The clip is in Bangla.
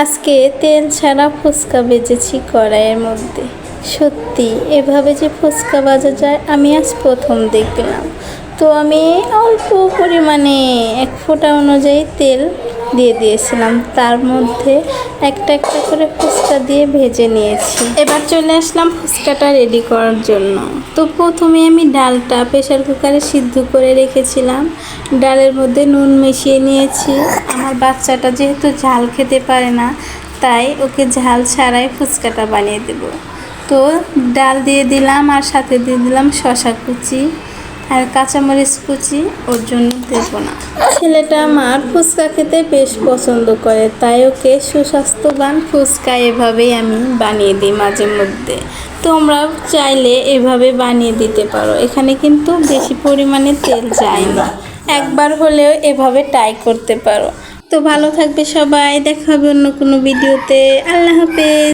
আজকে তেল ছাড়া ফুচকা ভেজেছি কড়াইয়ের মধ্যে। সত্যি এভাবে যে ফুচকা ভাজা যায় আমি আজ প্রথম দেখলাম। তো আমি অল্প পরিমাণে 1 ফোঁটা অনুযায়ী তেল দিয়ে দিয়েছিলাম, তার মধ্যে একটা একটা করে ফুচকা দিয়ে ভেজে নিয়েছি। এবার চলে আসলাম ফুচকাটা রেডি করার জন্য। তো প্রথমে আমি ডালটা প্রেসার কুকারে সিদ্ধ করে রেখেছিলাম। ডালের মধ্যে নুন মিশিয়ে নিয়েছি। আমার বাচ্চাটা যেহেতু ঝাল খেতে পারে না, তাই ওকে ঝাল ছাড়াই ফুচকাটা বানিয়ে দেব। তো ডাল দিয়ে দিলাম আর সাথে দিয়ে দিলাম শসা কুচি আর কাঁচামরিচ কুচি, ওর জন্য দেব না। ছেলেটা আমার ফুচকা খেতে বেশ পছন্দ করে, তাই ওকে সুস্বাস্থ্যবান ফুচকা এভাবেই আমি বানিয়ে দিই মাঝে মধ্যে। তোমরাও চাইলে এভাবে বানিয়ে দিতে পারো, এখানে কিন্তু বেশি পরিমাণে তেল যায় না। একবার হলেও এভাবে ট্রাই করতে পারো। তো ভালো থাকবে সবাই, দেখা হবে অন্য কোনো ভিডিওতে। আল্লাহ হাফেজ।